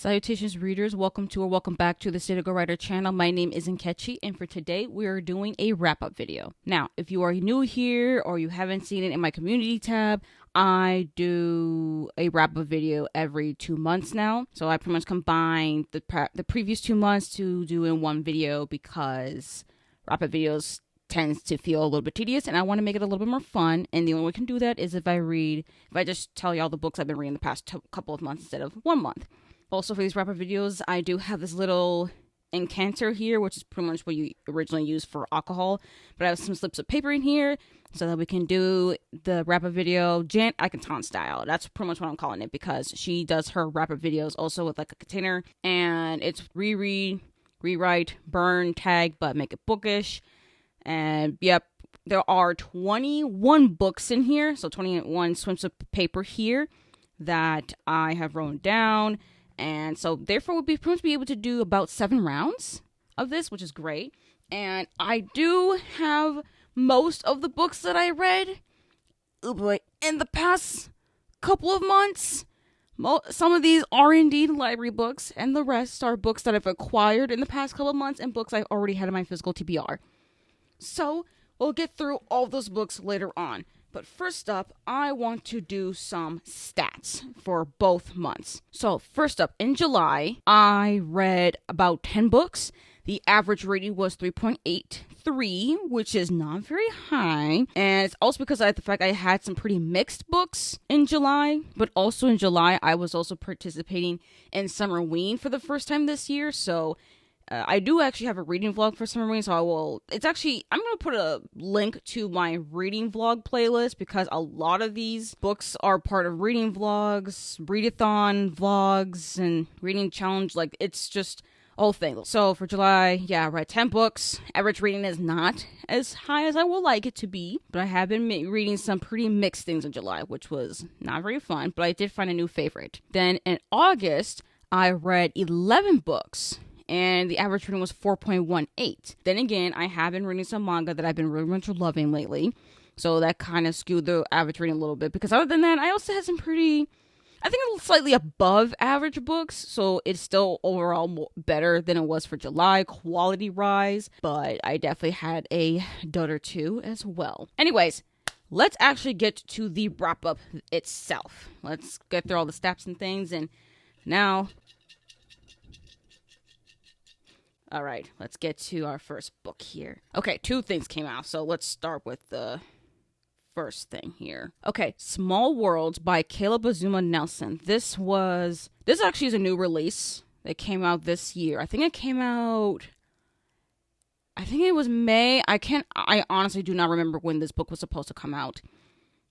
Salutations readers, welcome to or welcome back to the State of Go Writer channel. My name is Nkechi, and for today we are doing a wrap-up video. Now, if you are new here or you haven't seen it in my community tab, I do a wrap-up video every 2 months now. So I pretty much combine the previous 2 months to do in one video because wrap-up videos tends to feel a little bit tedious, and I want to make it a little bit more fun. And the only way I can do that is if I just tell you all the books I've been reading the past couple of months instead of 1 month. Also, for these wrap-up videos, I do have this little incanter here, which is pretty much what you originally used for alcohol. But I have some slips of paper in here so that we can do the wrap-up video Jan Icon style. That's pretty much what I'm calling it because she does her wrap-up videos also with like a container. And it's reread, rewrite, burn, tag, but make it bookish. And yep, there are 21 books in here. So 21 slips of paper here that I have written down. And so therefore we'll be pretty much be able to do about 7 rounds of this, which is great. And I do have most of the books that I read in the past couple of months. Some of these are indeed library books, and the rest are books that I've acquired in the past couple of months and books I've already had in my physical TBR. So we'll get through all those books later on. But first up, I want to do some stats for both months. So first up, in July, I read about 10 books. The average rating was 3.83, which is not very high. And it's also because of the fact I had some pretty mixed books in July. But also in July, I was also participating in Summerween for the first time this year. So I do actually have a reading vlog for Summerween, so I'm going to put a link to my reading vlog playlist because a lot of these books are part of reading vlogs, readathon vlogs, and reading challenge. Like, it's just a whole thing. So for July, I read 10 books. Average rating is not as high as I would like it to be, but I have been reading some pretty mixed things in July, which was not very fun, but I did find a new favorite. Then in August, I read 11 books. And the average rating was 4.18. Then again, I have been reading some manga that I've been really much loving lately. So that kind of skewed the average rating a little bit. Because other than that, I also had some slightly above average books. So it's still overall better than it was for July. Quality rise. But I definitely had a dud or two as well. Anyways, let's actually get to the wrap-up itself. Let's get through all the stats and things. And now... all right, let's get to our first book here. Okay, 2 things came out, so let's start with the first thing here. Okay, Small Worlds by Caleb Azuma Nelson. This actually is a new release that came out this year. I think it was May. I honestly do not remember when this book was supposed to come out.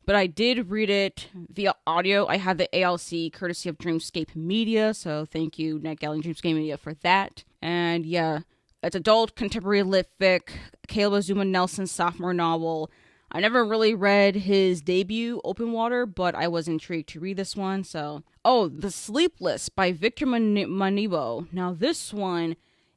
But I did read it via audio. I had the ALC courtesy of Dreamscape Media, so thank you, NetGalley and Dreamscape Media, for that. And yeah, it's adult contemporary lit fic, Caleb Azuma Nelson's sophomore novel. I never really read his debut, Open Water, but I was intrigued to read this one. The Sleepless by Victor Manibo. Now this one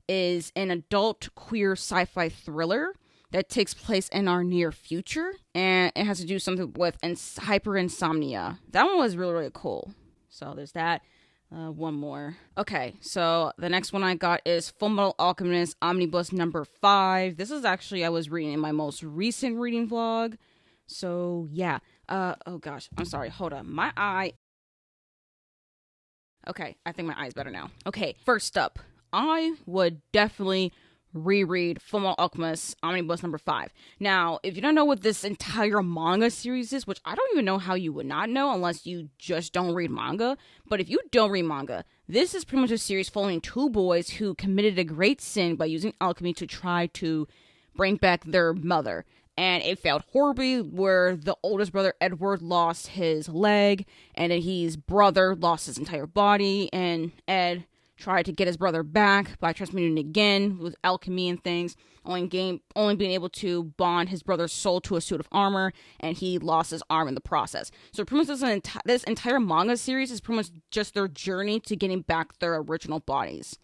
is an adult queer sci-fi thriller that takes place in our near future, and it has to do something with hyperinsomnia. That one was really, really cool. So there's that. One more. Okay, so the next one I got is Fullmetal Alchemist Omnibus number 5. This is actually, I was reading in my most recent reading vlog. So yeah. Oh gosh, I'm sorry. Hold on. My eye. Okay, I think my eye's better now. Okay, first up, I would definitely reread Fullmetal Alchemist Omnibus number 5. Now, if you don't know what this entire manga series is, which I don't even know how you would not know unless you just don't read manga, but if you don't read manga, this is pretty much a series following 2 boys who committed a great sin by using alchemy to try to bring back their mother. And it failed horribly, where the oldest brother, Edward, lost his leg, and then his brother lost his entire body, and Ed tried to get his brother back by transmuting again with alchemy and things, only being able to bond his brother's soul to a suit of armor, and he lost his arm in the process. So pretty much this entire manga series is pretty much just their journey to getting back their original bodies.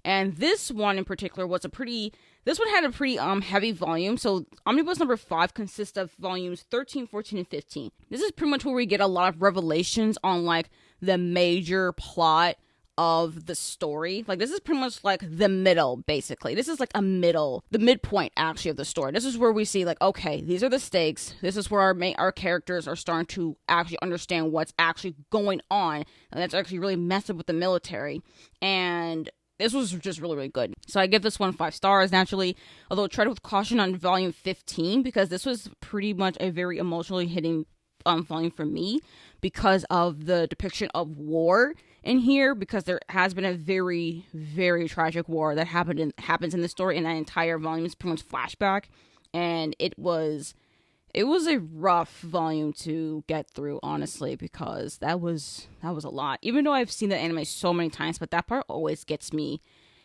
And this one in particular had a pretty heavy volume. So Omnibus number 5 consists of volumes 13, 14, and 15. This is pretty much where we get a lot of revelations on like the major plot of the story. Like, this is pretty much like the middle, basically. This is like the midpoint actually of the story. This is where we see like, okay, these are the stakes. This is where our characters are starting to actually understand what's actually going on, and that's actually really messed up with the military. And this was just really, really good. So I give this one 5 stars, naturally, although tread with caution on volume 15, because this was pretty much a very emotionally hitting volume for me because of the depiction of war in here, because there has been a very, very tragic war that happens in the story, and that entire volume is pretty much flashback, and it was a rough volume to get through, honestly, because that was a lot. Even though I've seen the anime so many times, but that part always gets me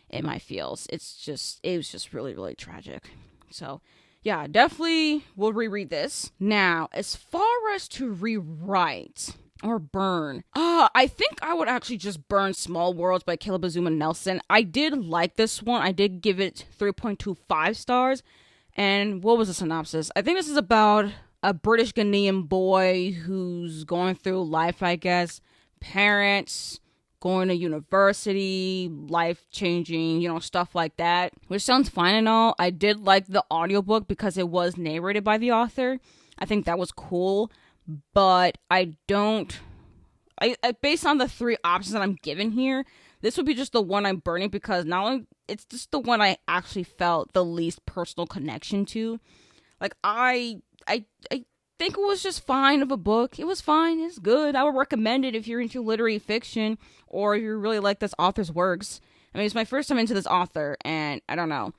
in my feels. It was just really, really tragic. So yeah, definitely will reread this. Now, as far as to rewrite or burn, I think I would actually just burn Small Worlds by Caleb Azuma Nelson. I did like this one. I did give it 3.25 stars. And what was the synopsis? I think this is about a British Ghanaian boy who's going through life, I guess. Parents, going to university, life-changing, stuff like that. Which sounds fine and all. I did like the audiobook because it was narrated by the author. I think that was cool. But I based on the 3 options that I'm given here, this would be just the one I'm burning, because not only it's just the one I actually felt the least personal connection to. Like, I think it was just fine of a book. It was fine. It's good. I would recommend it if you're into literary fiction or if you really like this author's works. I mean, it's my first time into this author, and I don't know.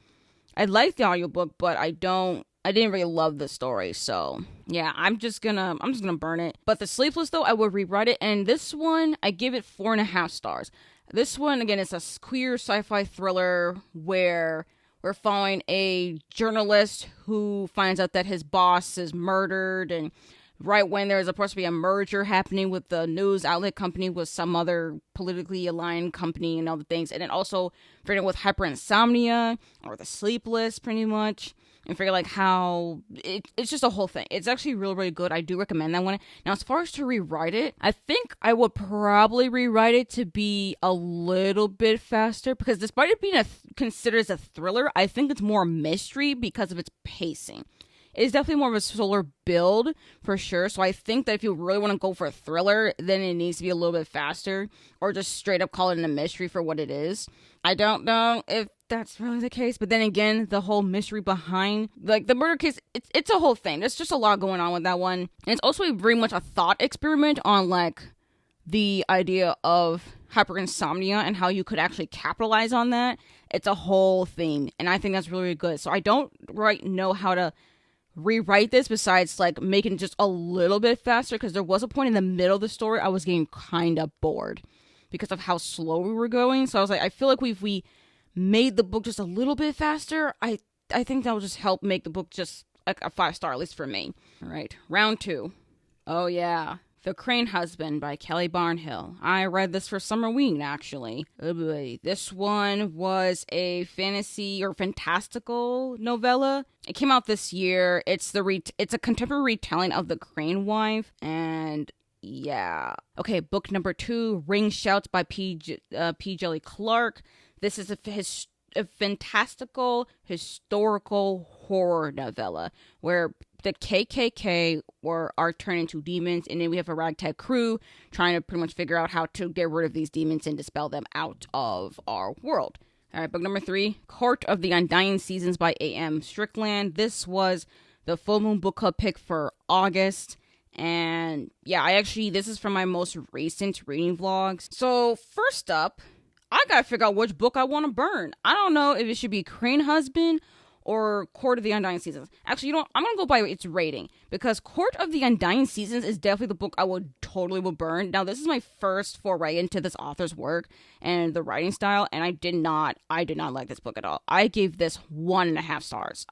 I liked the audiobook, but I didn't really love the story. So yeah, I'm just gonna burn it. But The Sleepless, though, I would rewrite it. And this one, I give it 4.5 stars. This one, again, is a queer sci-fi thriller where we're following a journalist who finds out that his boss is murdered, and right when there's supposed to be a merger happening with the news outlet company with some other politically aligned company and other things, and then also figuring with hyperinsomnia or the sleepless, pretty much. And figure like how it's just a whole thing. It's actually really, really good. I do recommend that one. Now, as far as to rewrite it, I think I would probably rewrite it to be a little bit faster, because despite it being considered as a thriller, I think it's more mystery because of its pacing. It is definitely more of a slower build for sure. So I think that if you really want to go for a thriller, then it needs to be a little bit faster, or just straight up call it a mystery for what it is. I don't know if that's really the case, but then again, the whole mystery behind like the murder case, it's a whole thing. There's just a lot going on with that one, and it's also very much a thought experiment on like the idea of hyperinsomnia and how you could actually capitalize on that. It's a whole thing, and I think that's really, really good. So I don't right know how to rewrite this besides like making it just a little bit faster, because there was a point in the middle of the story I was getting kind of bored because of how slow we were going. So I was like, I feel like if we made the book just a little bit faster, I think that will just help make the book just like a 5-star, at least for me. All right, round 2. Oh yeah, The Crane Husband by Kelly Barnhill. I read this for Summerween, actually. Oh boy. This one was a fantasy or fantastical novella. It came out this year. It's a contemporary retelling of The Crane Wife, and yeah. Okay, book number 2, Ring Shouts by P. Jelly Clark. This is a fantastical historical horror novella where the KKK are turned into demons, and then we have a ragtag crew trying to pretty much figure out how to get rid of these demons and dispel them out of our world. All right, book number 3, Court of the Undying Seasons by A.M. Strickland. This was the Full Moon Book Club pick for August. And yeah, this is from my most recent reading vlogs. So first up, I gotta figure out which book I want to burn. I don't know if it should be Crane Husband or Court of the Undying Seasons. Actually, I'm gonna go by its rating, because Court of the Undying Seasons is definitely the book I would totally burn. Now, this is my first foray into this author's work and the writing style, and I did not like this book at all. I gave this 1.5 stars.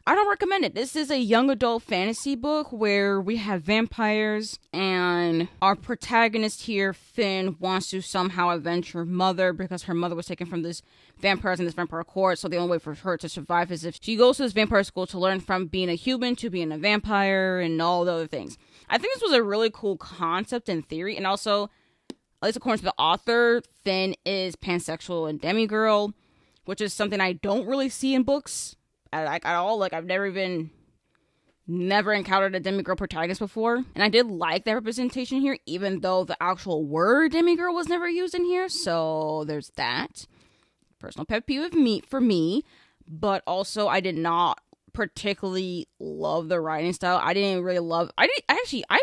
I don't recommend it. This is a young adult fantasy book where we have vampires, and our protagonist here, Finn, wants to somehow avenge her mother because her mother was taken from this vampires in this vampire court. So the only way for her to survive is if she goes to this vampire school to learn from being a human to being a vampire and all the other things. I think this was a really cool concept in theory, and also at least according to the author, Finn is pansexual and demigirl, which is something I don't really see in books at all. Like, I've never encountered a demigirl protagonist before, and I did like that representation here, even though the actual word demigirl was never used in here. So there's that personal pet peeve for me. But also, I did not particularly love the writing style. I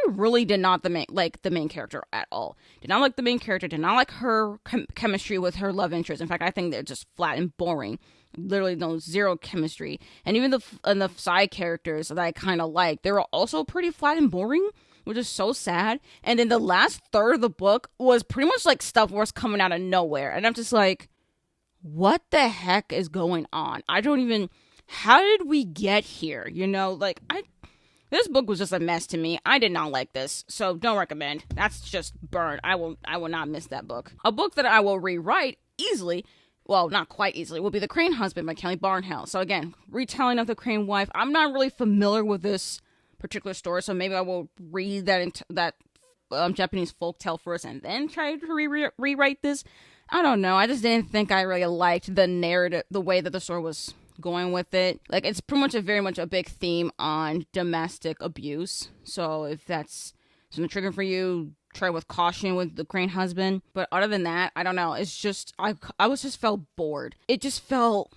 really did not like the main character at all. Did not like the main character. Did not like her chemistry with her love interest. In fact, I think they're just flat and boring. Literally zero chemistry. And even the side characters that I kind of like, they were also pretty flat and boring, which is so sad. And then the last third of the book was pretty much like stuff was coming out of nowhere, and I'm just like, what the heck is going on? How did we get here? This book was just a mess to me. I did not like this, so don't recommend. That's just burn. I will not miss that book. A book that I will rewrite easily, well, not quite easily, will be The Crane Husband by Kelly Barnhill. So again, retelling of the Crane Wife. I'm not really familiar with this particular story, so maybe I will read that Japanese folktale first and then try to rewrite this. I don't know. I just didn't think I really liked the narrative, the way that the story was going with it. Like, it's pretty much very much a big theme on domestic abuse. So if that's something triggering for you, try with caution with The Crane Husband. But other than that, I don't know. It's just, I felt bored. It just felt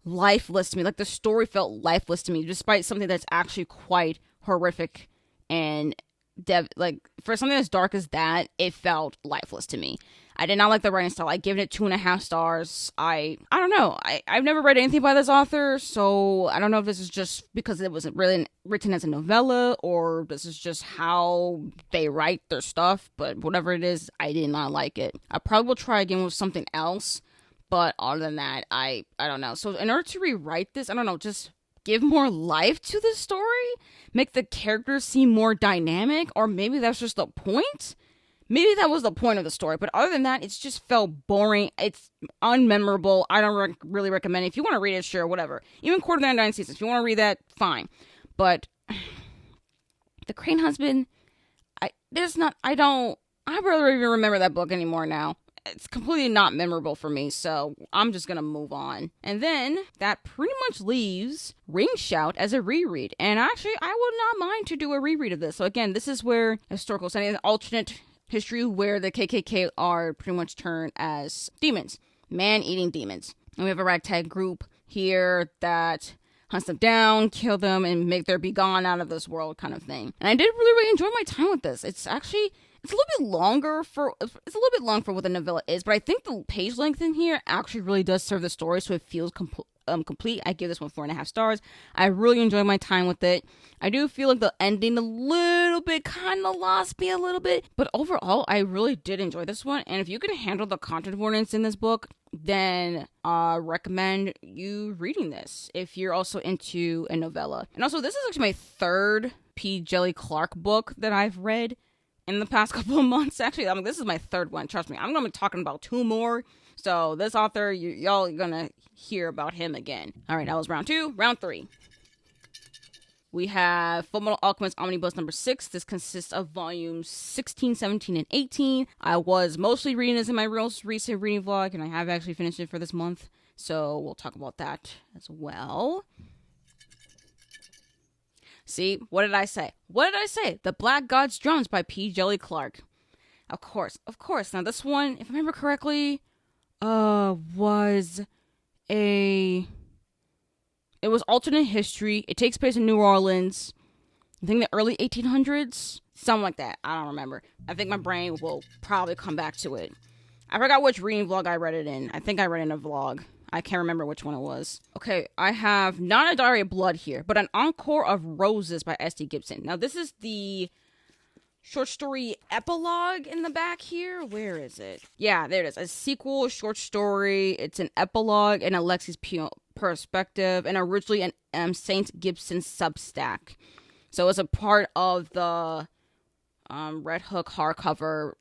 lifeless to me. Like, the story felt lifeless to me, despite something that's actually quite horrific and for something as dark as that, it felt lifeless to me. I did not like the writing style. I gave it 2.5 stars. I don't know. I've never read anything by this author, so I don't know if this is just because it wasn't really written as a novella, or this is just how they write their stuff. But whatever it is, I did not like it. I probably will try again with something else, but other than that, I don't know. So in order to rewrite this, I don't know, just give more life to the story, make the characters seem more dynamic, or maybe that's just the point. Maybe that was the point of the story, but other than that, it's just felt boring. It's unmemorable. I don't really recommend it. If you want to read it, sure, whatever. Even Quarter 99 Seasons, if you want to read that, fine. But The Crane Husband, I barely even remember that book anymore now. It's completely not memorable for me, so I'm just gonna move on. And then that pretty much leaves Ring Shout as a reread. And actually, I would not mind to do a reread of this. So again, this is where historical setting, an alternate history where the KKK are pretty much turned as demons, man-eating demons. And we have a ragtag group here that hunts them down, kill them, and make their be gone out of this world kind of thing. And I did really enjoy my time with this. It's a little bit long for what the novella is, but I think the page length in here actually really does serve the story, so it feels complete. I give this one 4.5 stars. I really enjoyed my time with it. I do feel like the ending a little bit kind of lost me a little bit, but overall, I really did enjoy this one. And if you can handle the content warnings in this book, then recommend you reading this if you're also into a novella. And also, this is actually my third P. Djeli Clark book that I've read in the past couple of months. Actually, this is my third one. Trust me, I'm going to be talking about 2 more. So this author, y'all are going to hear about him again. All right, that was round 2. Round 3. We have Fullmetal Alchemist Omnibus number 6. This consists of volumes 16, 17, and 18. I was mostly reading this in my most recent reading vlog, and I have actually finished it for this month. So we'll talk about that as well. See, what did I say? The Black God's Drums by P. Djeli Clark. Of course. Now this one, if I remember correctly, it was alternate history. It takes place in New Orleans. I think the early 1800s, something like that. I don't remember. I think my brain will probably come back to it. I forgot which reading vlog I read it in. I think I read it in a vlog. I can't remember which one it was. Okay, I have not a Diary of Blood here, but an Encore of Roses by S.D. Gibson. Now, this is the short story epilogue in the back here. Where is it? Yeah, there it is. A sequel short story. It's an epilogue in Alexi's perspective, and originally an Saint Gibson Substack. So it's a part of the Red Hook hardcover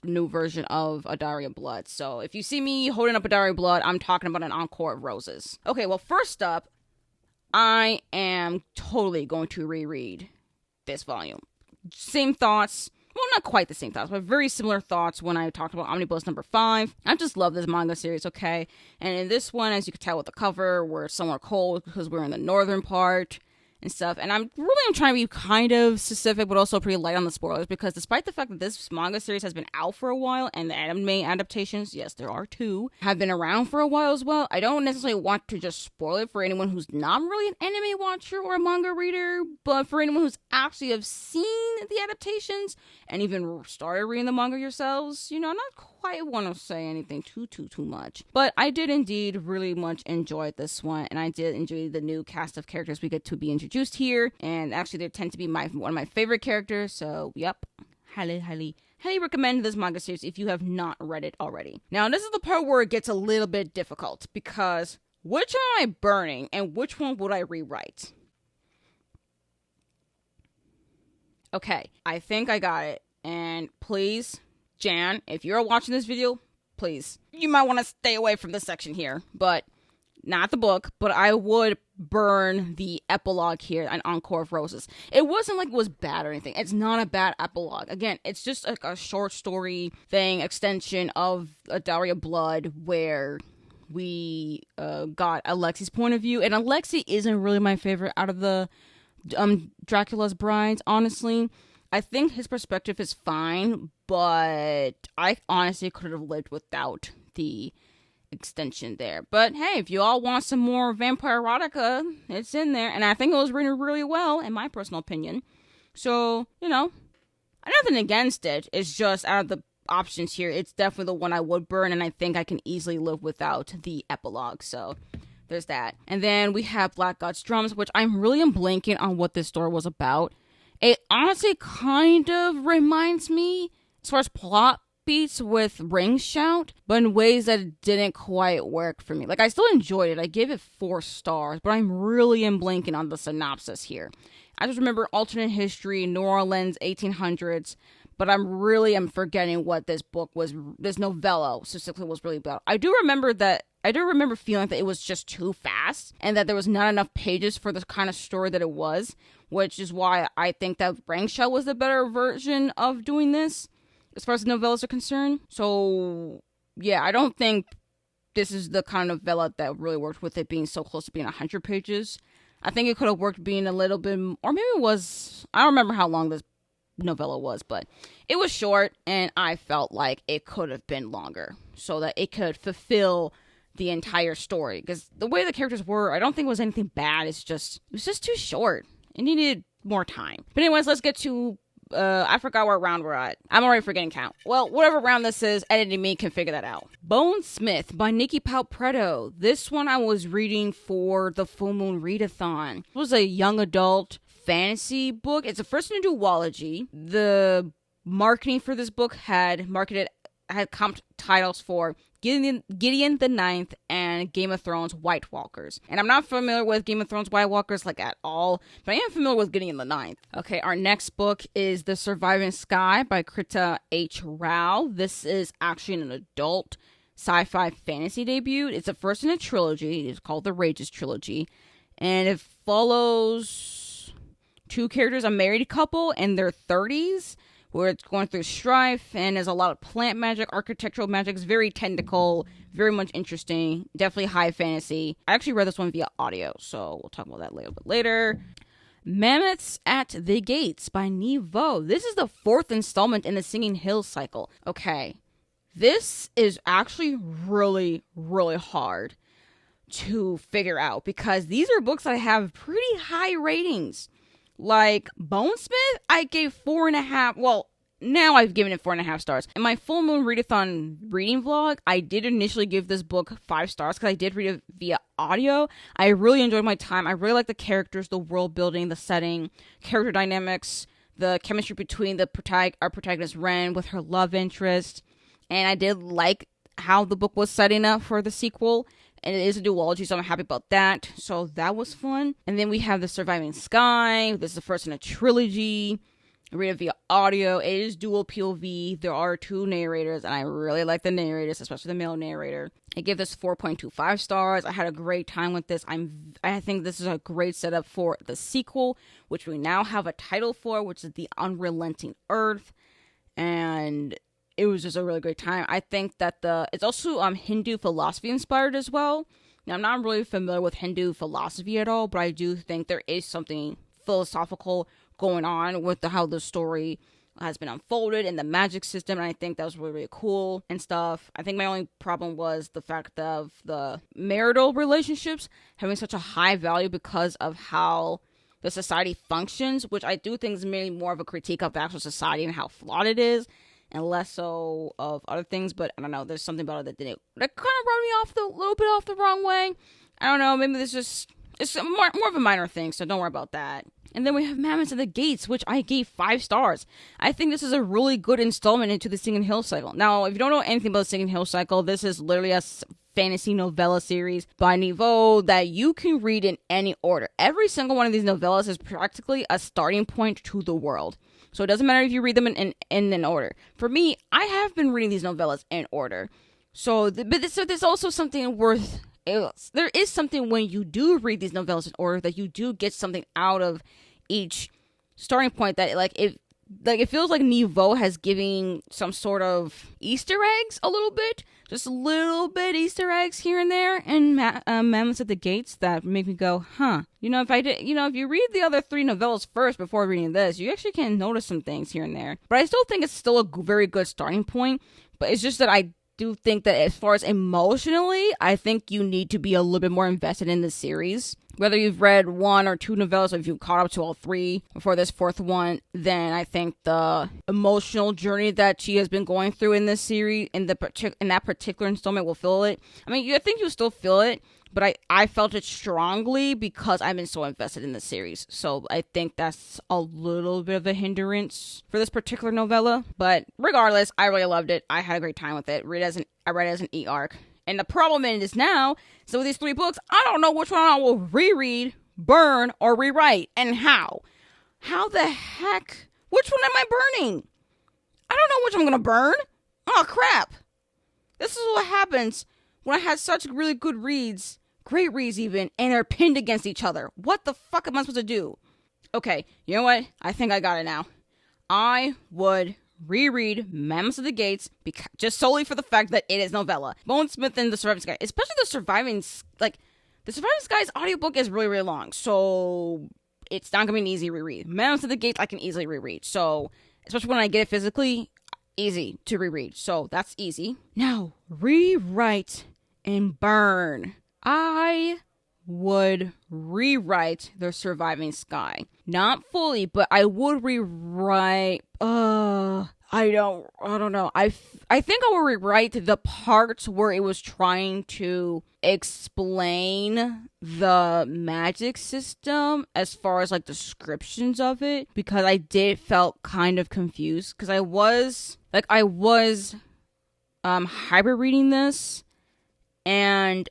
new version of A Diary of Blood. So if you see me holding up A Diary of Blood, I'm talking about an Encore of Roses. Okay, well, first up, I am totally going to reread this volume. Same thoughts, well, not quite the same thoughts, but very similar thoughts when I talked about Omnibus number 5. I just love this manga series, okay? And in this one, as you can tell with the cover, we're somewhere cold because we're in the northern part and stuff. And I'm trying to be kind of specific, but also pretty light on the spoilers, because despite the fact that this manga series has been out for a while, and the anime adaptations, yes, there are 2, have been around for a while as well, I don't necessarily want to just spoil it for anyone who's not really an anime watcher or a manga reader, but for anyone who's actually have seen the adaptations and even started reading the manga yourselves, you know, not quite want to say anything too much. But I did indeed really much enjoy this one, and I did enjoy the new cast of characters we get to be introduced here, and actually they tend to be one of my favorite characters, so yep, highly recommend this manga series if you have not read it already. Now, this is the part where it gets a little bit difficult, because which one am I burning, and which one would I rewrite? Okay, I think I got it, and please, Jan, if you're watching this video, please, you might want to stay away from this section here, but not the book, but I would burn the epilogue here, An Encore of Roses. It wasn't like it was bad or anything. It's not a bad epilogue. Again, it's just like a short story thing, extension of A Dowry of Blood, where we got Alexi's point of view, and Alexi isn't really my favorite out of the Dracula's brides, honestly. I think his perspective is fine, but I honestly could have lived without the extension there. But hey, if you all want some more vampire erotica, it's in there, and I think it was written really well, in my personal opinion. So, you know, I have nothing against it. It's just out of the options here, it's definitely the one I would burn, and I think I can easily live without the epilogue. So there's that. And then we have Black God's Drums, which I'm really blanking on what this story was about. It honestly kind of reminds me, as far as plot beats, with Ring Shout, but in ways that didn't quite work for me. Like, I still enjoyed it. I gave it 4 stars, but I'm really blanking on the synopsis here. I just remember alternate history, New Orleans, 1800s, but I'm forgetting what this book was, this novella specifically was really about. I do remember feeling that it was just too fast, and that there was not enough pages for the kind of story that it was, which is why I think that Ring Shout was the better version of doing this, as far as the novellas are concerned. So, yeah, I don't think this is the kind of novella that really worked with it being so close to being 100 pages. I think it could have worked being a little bit, or maybe it was, I don't remember how long this novella was, but it was short, and I felt like it could have been longer so that it could fulfill the entire story. Because the way the characters were, I don't think it was anything bad. It was just too short. It needed more time. But anyways, let's get to I forgot what round we're at. I'm already forgetting count. Well, whatever round this is, editing me can figure that out. Bone Smith by Nikki Palpretto. This one I was reading for the Full Moon Readathon. It was a young adult fantasy book. It's a first in a duology. The marketing for this book had comped titles for Gideon the Ninth and Game of Thrones White Walkers. And I'm not familiar with Game of Thrones White Walkers like at all, but I am familiar with Gideon the Ninth. Okay, our next book is The Surviving Sky by Krita H. Rao. This is actually an adult sci-fi fantasy debut. It's the first in a trilogy. It's called the Rages Trilogy. And it follows 2 characters, a married couple in their 30s, where it's going through strife, and there's a lot of plant magic, architectural magic. It's very technical, very much interesting, definitely high fantasy. I actually read this one via audio, so we'll talk about that a little bit later. Mammoths at the Gates by Niveau. This is the 4th installment in the Singing Hills cycle. Okay, this is actually really, really hard to figure out, because these are books that have pretty high ratings. Like Bonesmith, I gave 4.5. Well, now I've given it 4.5 stars. In my Full Moon Readathon reading vlog, I did initially give this book 5 stars because I did read it via audio. I really enjoyed my time. I really like the characters, the world building, the setting, character dynamics, the chemistry between our protagonist Ren with her love interest. And I did like how the book was setting up for the sequel. And it is a duology, so I'm happy about that. So that was fun. And then we have The Surviving Sky. This is the first in a trilogy. I read it via audio. It is dual POV. There are 2 narrators, and I really like the narrators, especially the male narrator. I give this 4.25 stars. I had a great time with this. I think this is a great setup for the sequel, which we now have a title for, which is The Unrelenting Earth. and it was just a really great time. I think that it's also Hindu philosophy inspired as well. Now, I'm not really familiar with Hindu philosophy at all, but I do think there is something philosophical going on with how the story has been unfolded and the magic system, and I think that was really, really cool and stuff. I think my only problem was the fact of the marital relationships having such a high value because of how the society functions, which I do think is mainly more of a critique of the actual society and how flawed it is, and less so of other things. But I don't know, there's something about it that kind of brought me off a little bit off the wrong way. I don't know, maybe it's more of a minor thing, so don't worry about that. And then we have Mammoths at the Gates, which I gave 5 stars. I think this is a really good installment into the Singing Hill cycle. Now, if you don't know anything about the Singing Hill cycle, this is literally a fantasy novella series by Niveau that you can read in any order. Every single one of these novellas is practically a starting point to the world. So it doesn't matter if you read them in an order. For me, I have been reading these novellas in order. So there's also something worth... There is something when you do read these novellas in order that you do get something out of each starting point that it feels like Niveau has given some sort of Easter eggs a little bit, just a little bit Easter eggs here and there in Mammoths at the Gates that make me go, huh. If you read the other 3 novellas first before reading this, you actually can notice some things here and there. But I still think it's still a very good starting point. But it's just that I do think that as far as emotionally, I think you need to be a little bit more invested in the series. Whether you've read 1 or 2 novellas, or if you've caught up to all 3 before this 4th one, then I think the emotional journey that she has been going through in this series, in that particular installment, will feel it. I mean, I think you'll still feel it, but I felt it strongly because I've been so invested in the series. So I think that's a little bit of a hindrance for this particular novella. But regardless, I really loved it. I had a great time with it. I read it as an e-arc. And the problem is now, so with these 3 books, I don't know which one I will reread, burn, or rewrite, and how. How the heck? Which one am I burning? I don't know which I'm going to burn. Oh, crap. This is what happens when I had such really good reads, great reads even, and they're pinned against each other. What the fuck am I supposed to do? Okay, you know what? I think I got it now. I would reread Mammoths of the Gates just solely for the fact that it is novella. Bonesmith and the Surviving Sky, especially the Surviving Sky's audiobook is really, really long, so it's not gonna be an easy reread. Mammoths of the Gates I can easily reread, so especially when I get it physically, easy to reread. So that's easy. Now, rewrite and burn. I would rewrite The Surviving Sky. Not fully, but I would rewrite... I don't know. I think I will rewrite the parts where it was trying to explain the magic system as far as like descriptions of it, because I felt kind of confused because I was hybrid reading this and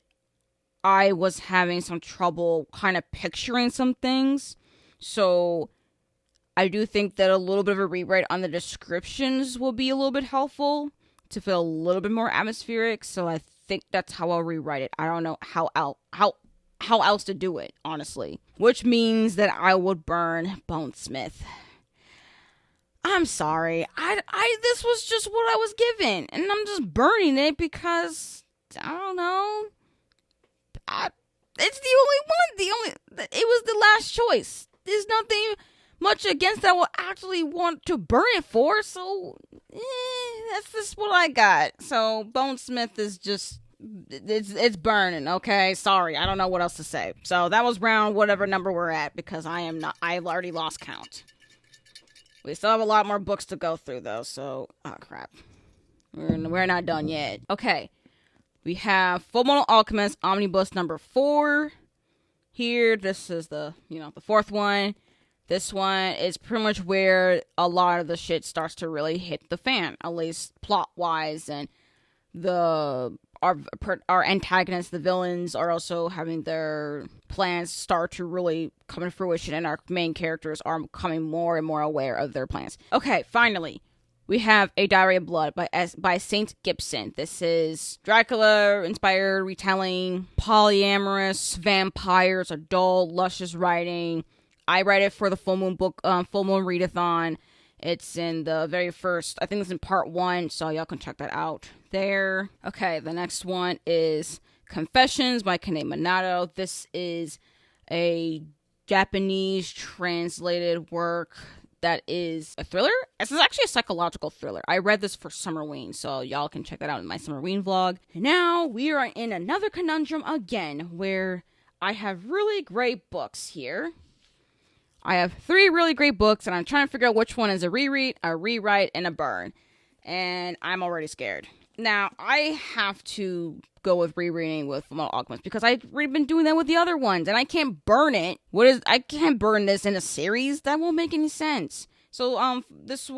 I was having some trouble kind of picturing some things. So I do think that a little bit of a rewrite on the descriptions will be a little bit helpful to feel a little bit more atmospheric. So I think that's how I'll rewrite it. I don't know how else to do it, honestly. Which means that I would burn Bonesmith. I'm sorry. This was just what I was given, and I'm just burning it because I don't know. It's the only one. It was the last choice. There's nothing much against that I will actually want to burn it for, so that's just what I got. So Bonesmith is just it's burning. Okay, sorry, I don't know what else to say. So that was round whatever number we're at, because I've already lost count. We still have a lot more books to go through though, so oh crap, we're not done yet. Okay, we have Fullmetal Alchemist Omnibus number 4 here. This is the 4th one. This one is pretty much where a lot of the shit starts to really hit the fan, at least plot-wise, and our antagonists, the villains, are also having their plans start to really come to fruition, and our main characters are becoming more and more aware of their plans. Okay, finally, we have A Diary of Blood by Saint Gibson. This is Dracula-inspired retelling, polyamorous vampires, adult, luscious writing. I read it for the Full Moon Readathon, It's in the very first, I think it's in part 1, so y'all can check that out there. Okay, the next one is Confessions by Kane Minato. This is a Japanese translated work that is a thriller. This is actually a psychological thriller. I read this for Summerween, so y'all can check that out in my Summerween vlog. Now we are in another conundrum again, where I have really great books here. I have 3 really great books, and I'm trying to figure out which one is a reread, a rewrite, and a burn. And I'm already scared. Now, I have to go with rereading with Fullmetal Alchemist because I've already been doing that with the other ones, and I can't burn it. I can't burn this in a series? That won't make any sense. So, this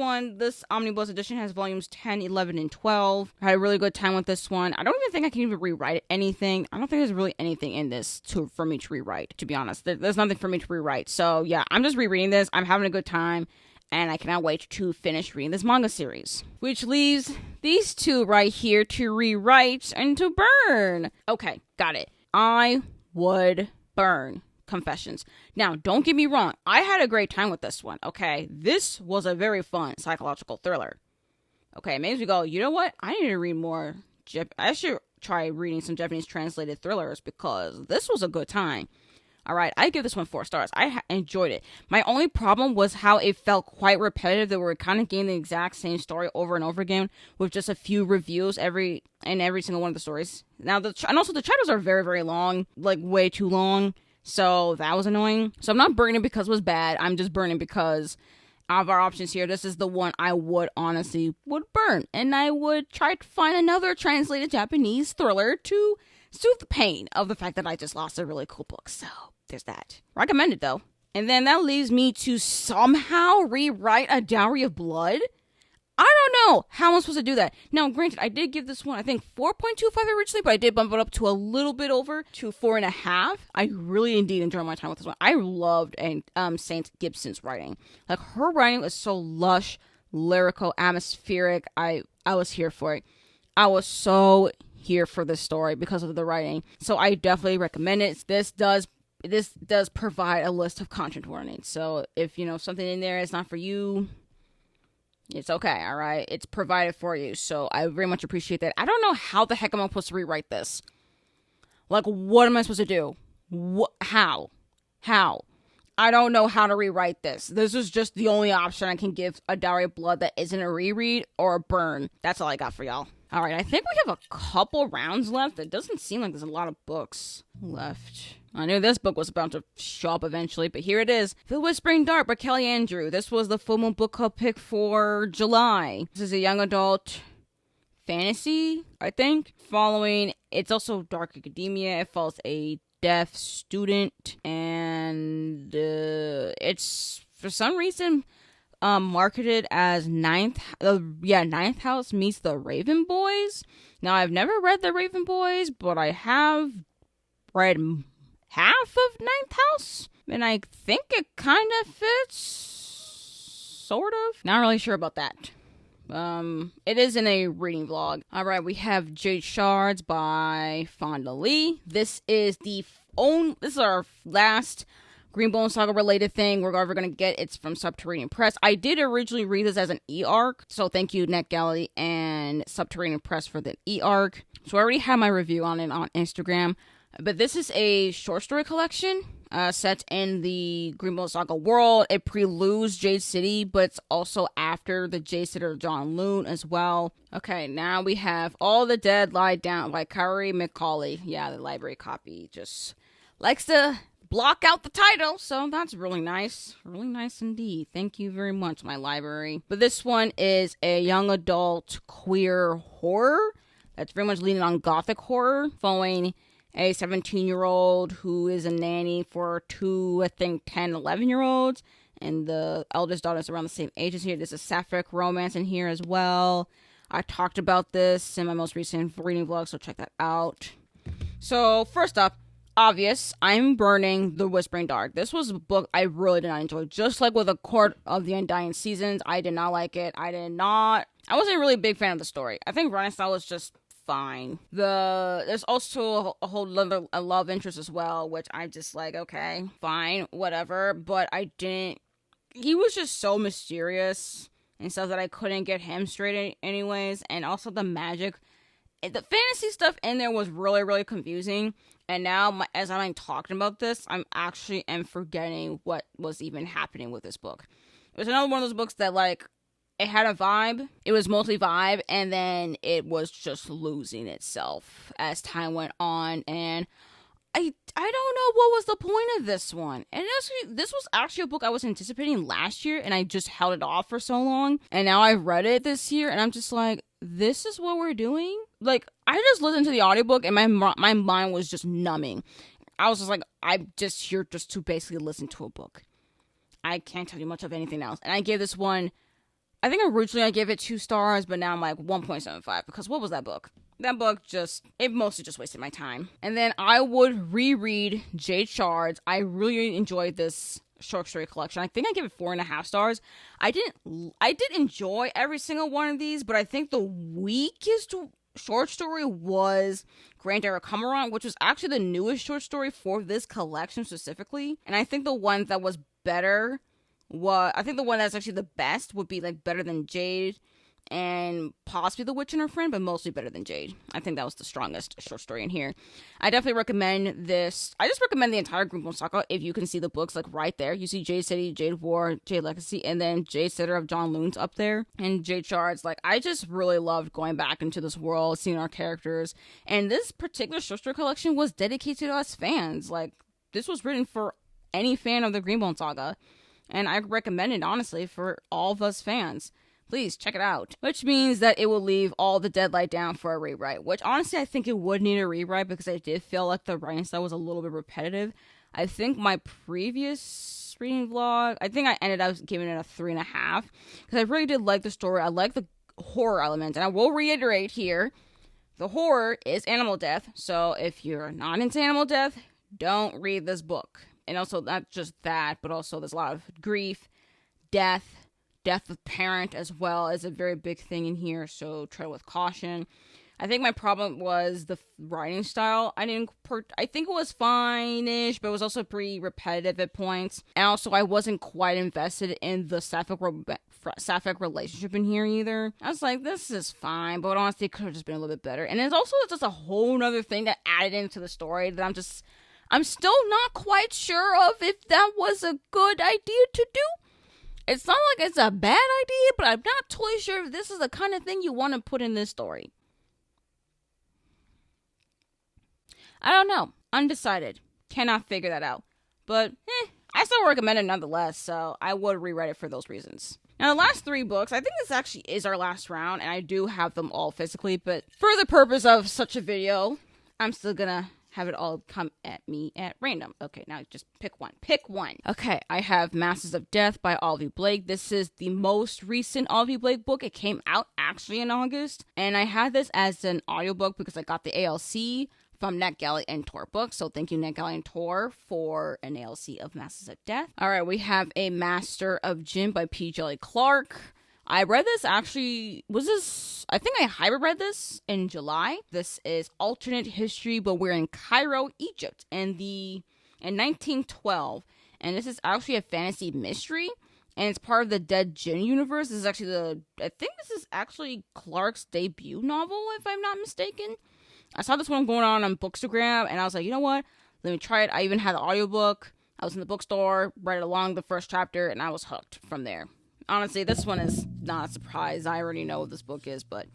Omnibus edition has volumes 10, 11, and 12. I had a really good time with this one. I don't even think I can even rewrite anything. I don't think there's really anything in this for me to rewrite, to be honest. There's nothing for me to rewrite. So, yeah, I'm just rereading this. I'm having a good time, and I cannot wait to finish reading this manga series. Which leaves these 2 right here to rewrite and to burn. Okay, got it. I would burn Confessions. Now, don't get me wrong. I had a great time with this one, okay? This was a very fun psychological thriller. Okay, it makes me go, you know what? I need to read more. I should try reading some Japanese translated thrillers because this was a good time. All right, I give this one 4 stars. I enjoyed it. My only problem was how it felt quite repetitive. They were kind of getting the exact same story over and over again with just a few reviews every single one of the stories. Now, and also the chapters are very, very long, like way too long. So that was annoying. So I'm not burning because it was bad. I'm just burning because out of our options here, this is the one I would honestly burn. And I would try to find another translated Japanese thriller to soothe the pain of the fact that I just lost a really cool book. So there's that. Recommend it though. And then that leaves me to somehow rewrite A Dowry of Blood. I don't know how I'm supposed to do that. Now, granted, I did give this one, I think, 4.25 originally, but I did bump it up to a little bit over to 4.5. I really indeed enjoyed my time with this one. I loved Saint Gibson's writing. Like, her writing was so lush, lyrical, atmospheric. I was here for it. I was so here for this story because of the writing. So I definitely recommend it. This does provide a list of content warnings. So if, something in there is not for you, it's okay, all right? It's provided for you, so I very much appreciate that. I don't know how the heck I'm supposed to rewrite this. Like, what am I supposed to do? How? I don't know how to rewrite this. This is just the only option I can give A Dowry of Blood that isn't a reread or a burn. That's all I got for y'all. All right, I think we have a couple rounds left. It doesn't seem like there's a lot of books left. I knew this book was about to show up eventually, but here it is. The Whispering Dark by Kelly Andrew. This was the Full Moon Book Club pick for July. This is a young adult fantasy, I think. It's also dark academia. It follows a deaf student, and it's, for some reason, marketed as Ninth House meets the Raven Boys. Now, I've never read the Raven Boys, but I have read half of Ninth House, and I think it kind of fits, sort of. Not really sure about that. It is in a reading vlog. All right, we have Jade Shards by Fonda Lee. This is our last Greenbone Saga related thing we're ever gonna get. It's from Subterranean Press. I did originally read this as an e-arc, so thank you NetGalley and Subterranean Press for the e-arc. So I already have my review on it on Instagram. But this is a short story collection set in the Greenbone Saga world. It preludes Jade City, but it's also after the Jade City of John Loon as well. Okay, now we have All the Dead Lie Down by Kari McCauley. Yeah, the library copy just likes to block out the title, so that's really nice. Really nice indeed. Thank you very much, my library. But this one is a young adult queer horror that's very much leaning on gothic horror, following a 17-year-old who is a nanny for 2, I think, 10, 11-year-olds. And the eldest daughter is around the same age as here. There's a sapphic romance in here as well. I talked about this in my most recent reading vlog, so check that out. So, first up, obvious, I'm burning The Whispering Dark. This was a book I really did not enjoy. Just like with A Court of the Undying Seasons, I did not like it. I wasn't really a big fan of the story. I think running style was just fine. There's also a whole other love interest as well, which I'm just like, okay, fine, whatever. But he was just so mysterious. and stuff that I couldn't get him straight anyways. And also the magic, the fantasy stuff in there was really, really confusing. And now, as I'm talking about this, I'm actually forgetting what was even happening with this book. It was another one of those books that, like, it had a vibe. It was mostly vibe, and then it was just losing itself as time went on. And I don't know what was the point of this one. And this was actually a book I was anticipating last year, and I just held it off for so long. And now I've read it this year, and I'm just like, this is what we're doing? Like, I just listened to the audiobook, and my mind was just numbing. I was just like, I'm just here just to basically listen to a book. I can't tell you much of anything else. And I gave this one, I think originally I gave it 2 stars, but now I'm like 1.75, because what was that book? That book it mostly just wasted my time. And then I would reread Jade Shards. I really enjoyed this short story collection. I think I gave it 4.5 stars. I did enjoy every single one of these, but I think the weakest short story was Grand Decameron, which was actually the newest short story for this collection specifically. And I think the one that was better I think the one that's actually the best would be like better than Jade and possibly The Witch and Her Friend, but mostly better than Jade. I think that was the strongest short story in here. I definitely recommend this. I just recommend the entire Greenbone Saga if you can see the books, like right there. You see Jade City, Jade War, Jade Legacy, and then Jade Sitter of John Loon's up there, and Jade Shards. Like, I just really loved going back into this world, seeing our characters, and this particular short story collection was dedicated to us fans. Like, this was written for any fan of the Greenbone Saga, and I recommend it, honestly, for all of us fans. Please check it out. Which means that it will leave all the Deadlight down for a rewrite. Which, honestly, I think it would need a rewrite because I did feel like the writing style was a little bit repetitive. I think my previous reading vlog, I think I ended up giving it a 3.5. Because I really did like the story. I like the horror element. And I will reiterate here, the horror is animal death. So if you're not into animal death, don't read this book. And also, not just that, but also there's a lot of grief, death of parent as well is a very big thing in here, so tread with caution. I think my problem was the writing style. I think it was fine-ish, but it was also pretty repetitive at points. And also, I wasn't quite invested in the sapphic relationship in here either. I was like, this is fine, but honestly, it could have just been a little bit better. And it's also just a whole nother thing that added into the story that I'm still not quite sure of if that was a good idea to do. It's not like it's a bad idea, but I'm not totally sure if this is the kind of thing you want to put in this story. I don't know. Undecided. Cannot figure that out. But, I still recommend it nonetheless, so I would rewrite it for those reasons. Now, the last 3 books, I think this actually is our last round, and I do have them all physically, but for the purpose of such a video, I'm still gonna have it all come at me at random. Okay, now just pick one. Pick one. Okay, I have Masters of Death by Olivia Blake. This is the most recent Olivia Blake book. It came out actually in August. And I had this as an audiobook because I got the ALC from NetGalley and Tor Books. So thank you, NetGalley and Tor, for an ALC of Masters of Death. All right, we have A Master of Jin by P. Jelly Clark. I read this actually, I think I hybrid read this in July. This is alternate history, but we're in Cairo, Egypt, in 1912. And this is actually a fantasy mystery, and it's part of the Dead Jin universe. This is actually I think this is actually Clark's debut novel, if I'm not mistaken. I saw this one going on Bookstagram, and I was like, you know what? Let me try it. I even had the audiobook. I was in the bookstore, read along the first chapter, and I was hooked from there. Honestly, this one is not a surprise. I already know what this book is, but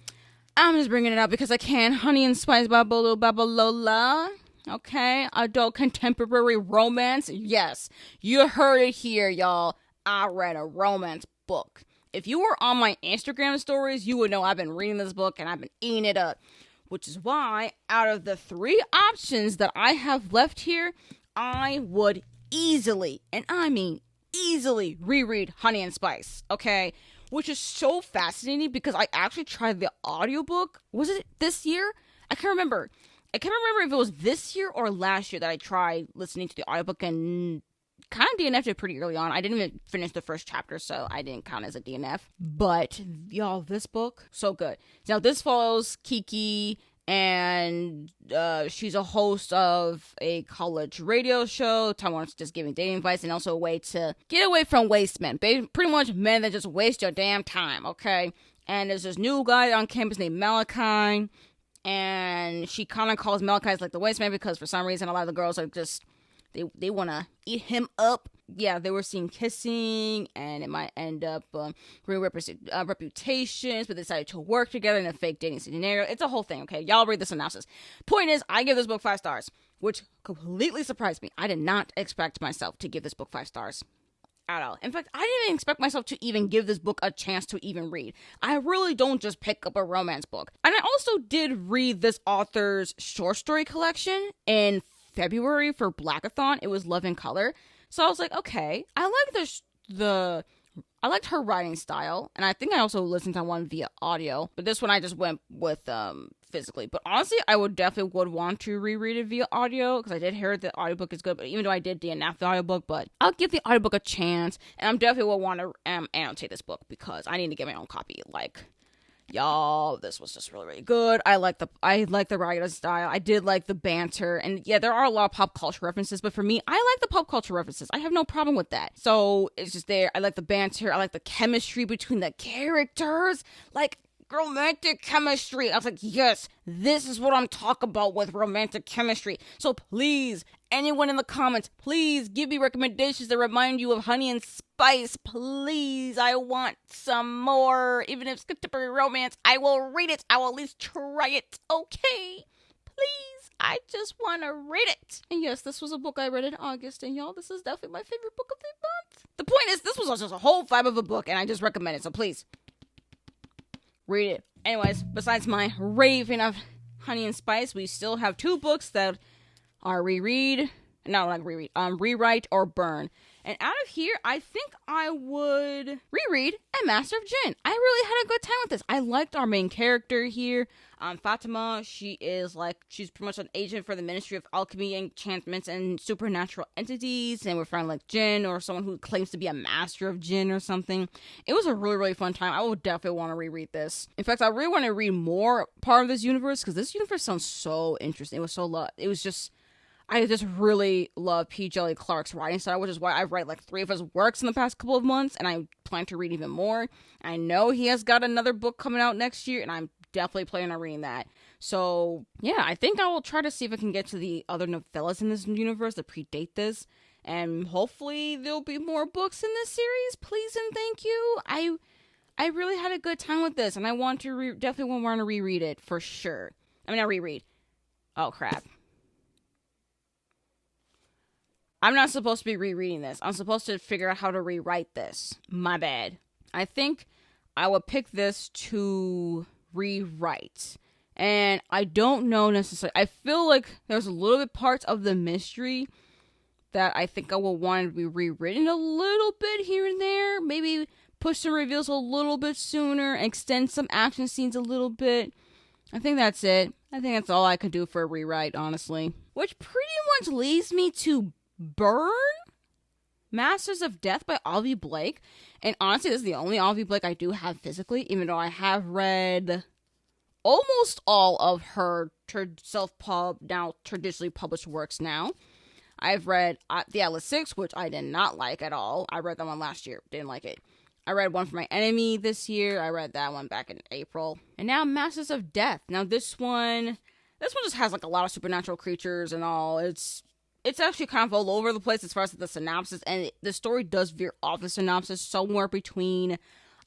I'm just bringing it up because I can. Honey and Spice Babalola. Okay, adult contemporary romance. Yes, you heard it here, y'all. I read a romance book. If you were on my Instagram stories, you would know I've been reading this book and I've been eating it up. Which is why, out of the 3 options that I have left here, I would easily, and I mean easily, reread Honey and Spice, okay? Which is so fascinating because I actually tried the audiobook. Was it this year? I can't remember. I can't remember if it was this year or last year that I tried listening to the audiobook and kind of DNF'd it pretty early on. I didn't even finish the first chapter, so I didn't count as a DNF. But, y'all, this book, so good. Now, this follows Kiki and she's a host of a college radio show. Taiwan's just giving dating advice and also a way to get away from waste men. Pretty much men that just waste your damn time, okay? And there's this new guy on campus named Malachi, and she kind of calls Malachi like the waste man because for some reason a lot of the girls are just, they want to eat him up. Yeah, they were seen kissing, and it might end up ruining reputations, but they decided to work together in a fake dating scenario. It's a whole thing, okay? Y'all read the synopsis. Point is, I give this book 5 stars, which completely surprised me. I did not expect myself to give this book 5 stars at all. In fact, I didn't even expect myself to even give this book a chance to even read. I really don't just pick up a romance book. And I also did read this author's short story collection in February for Blackathon. It was Love in Color. So I was like, okay, I liked her writing style, and I think I also listened to one via audio, but this one I just went with physically. But honestly, I would want to reread it via audio, because I did hear the audiobook is good, but even though I did DNF the audiobook, but I'll give the audiobook a chance, and I'm definitely will want to annotate this book, because I need to get my own copy. Like, y'all, this was just really, really good. I like the writing style. I did like the banter, and yeah, there are a lot of pop culture references, but for me, I like the pop culture references. I have no problem with that. So it's just there. I like the banter. I like the chemistry between the characters, like romantic chemistry. I was like, yes, this is what I'm talking about with romantic chemistry. So please, anyone in the comments, please give me recommendations that remind you of Honey and Spice. Please, I want some more. Even if it's contemporary romance, I will read it. I will at least try it. Okay, please, I just want to read it. And yes, this was a book I read in August, and y'all, this is definitely my favorite book of the month. The point is, this was just a whole vibe of a book, and I just recommend it, so please read it. Anyways, besides my raving of Honey and Spice, we still have 2 books that are rewrite or burn. And out of here, I think I would reread A Master of Jinn. I really had a good time with this. I liked our main character here, Fatima. She's pretty much an agent for the Ministry of Alchemy, Enchantments, and Supernatural Entities. And we're finding like Jinn or someone who claims to be a master of Jinn or something. It was a really, really fun time. I would definitely want to reread this. In fact, I really want to read more part of this universe, because this universe sounds so interesting. I just really love P. Jelly Clark's writing style, which is why I've read like 3 of his works in the past couple of months, and I plan to read even more. I know he has got another book coming out next year, and I'm definitely planning on reading that. So, yeah, I think I will try to see if I can get to the other novellas in this universe that predate this, and hopefully there'll be more books in this series. Please and thank you. I really had a good time with this, and I want to definitely want to reread it for sure. I mean, not reread. Oh, crap. I'm not supposed to be rereading this. I'm supposed to figure out how to rewrite this. My bad. I think I would pick this to rewrite. And I don't know necessarily. I feel like there's a little bit parts of the mystery that I think I will want to be rewritten a little bit here and there. Maybe push some reveals a little bit sooner. Extend some action scenes a little bit. I think that's it. I think that's all I could do for a rewrite, honestly. Which pretty much leads me to Burn? Masters of Death by Avi Blake. And honestly, this is the only Avi Blake I do have physically, even though I have read almost all of her now traditionally published works now. I've read The Atlas 6, which I did not like at all. I read that one last year. Didn't like it. I read one for my enemy this year. I read that one back in April. And now Masters of Death. Now this one just has like a lot of supernatural creatures and all. It's actually kind of all over the place as far as the synopsis, and the story does veer off the synopsis somewhere between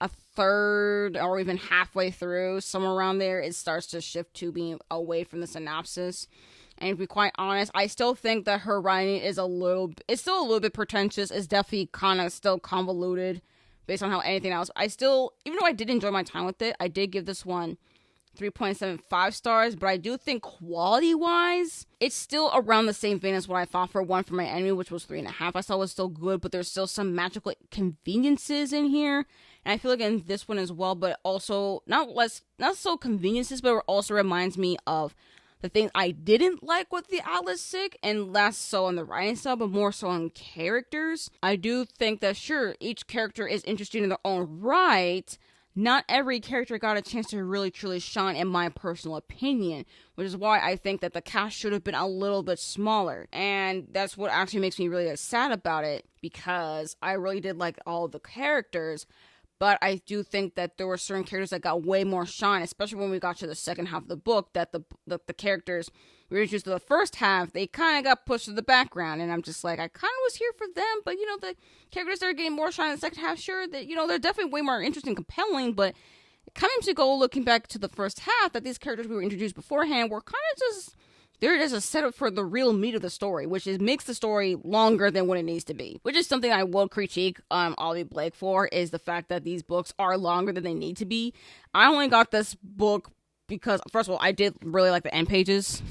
a third or even halfway through, somewhere around there. It starts to shift to being away from the synopsis. And to be quite honest, I still think that her writing is still a little bit pretentious. It's definitely kind of still convoluted based on how anything else. Even though I did enjoy my time with it, I did give this one 3.75 stars, but I do think quality-wise, it's still around the same vein as what I thought for One for My Enemy, which was 3.5. I thought was still good, but there's still some magical conveniences in here, and I feel like in this one as well, but also not so conveniences, but it also reminds me of the things I didn't like with the Atlas Sick, and less so on the writing style, but more so on characters. I do think that, sure, each character is interesting in their own right. not every character got a chance to really truly shine, in my personal opinion, which is why I think that the cast should have been a little bit smaller. And that's what actually makes me really sad about it, because I really did like all of the characters, but I do think that there were certain characters that got way more shine, especially when we got to the second half of the book, that the characters we were introduced to the first half, they kind of got pushed to the background, and I'm just like, I kind of was here for them, but, the characters that are getting more shine in the second half, sure, that, they're definitely way more interesting and compelling, but coming to go looking back to the first half, that these characters we were introduced beforehand were kind of just, they're just a setup for the real meat of the story, which makes the story longer than what it needs to be, which is something I will critique Ollie Blake for, is the fact that these books are longer than they need to be. I only got this book because, first of all, I did really like the end pages.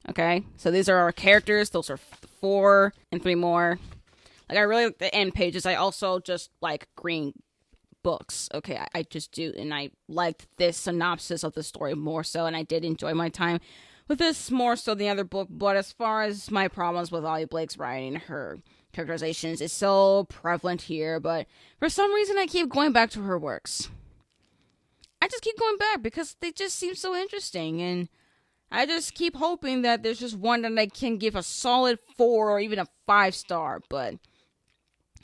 Okay, so these are our characters. Those are 4 and 3 more. Like, I really like the end pages. I also just like green books. Okay, I just do. And I liked this synopsis of the story more so. And I did enjoy my time with this more so than the other book. But as far as my problems with Ollie Blake's writing, her characterizations is so prevalent here. But for some reason, I keep going back to her works. I just keep going back because they just seem so interesting. And I just keep hoping that there's just one that I can give a solid 4 or even a 5-star, but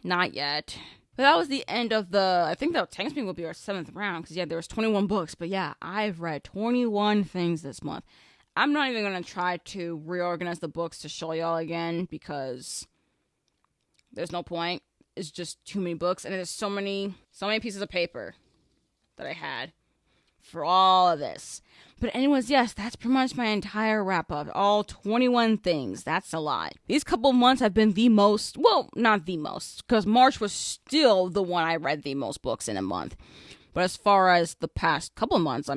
not yet. But that was the end of I think that technically will be our 7th round, because there was 21 books, but I've read 21 things this month. I'm not even going to try to reorganize the books to show y'all again, because there's no point. It's just too many books, and there's so many pieces of paper that I had for all of this. But anyways, yes, that's pretty much my entire wrap-up. All 21 things. That's a lot. These couple months have been the most, well, not the most, because March was still the one I read the most books in a month. But as far as the past couple months,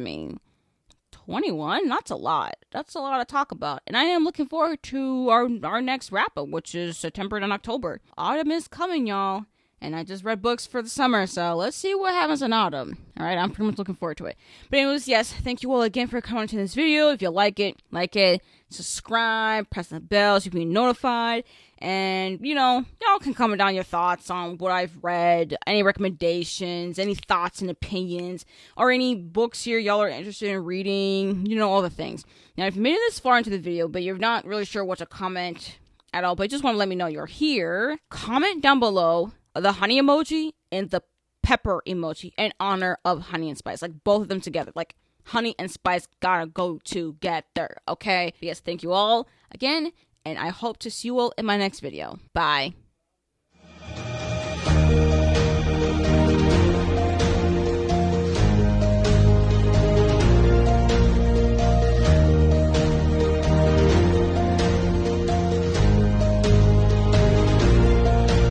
21? That's a lot. That's a lot to talk about. And I am looking forward to our next wrap-up, which is September and October. Autumn is coming, y'all. And I just read books for the summer, so let's see what happens in autumn. Alright, I'm pretty much looking forward to it. But anyways, yes, thank you all again for coming to this video. If you like it, subscribe, press the bell so you can be notified. And, y'all can comment down your thoughts on what I've read, any recommendations, any thoughts and opinions, or any books here y'all are interested in reading, all the things. Now, if you made it this far into the video, but you're not really sure what to comment at all, but you just want to let me know you're here, comment down below the honey emoji and the pepper emoji in honor of Honey and Spice. Like, both of them together. Like, honey and spice gotta go together, okay? Yes, thank you all again, and I hope to see you all in my next video. Bye.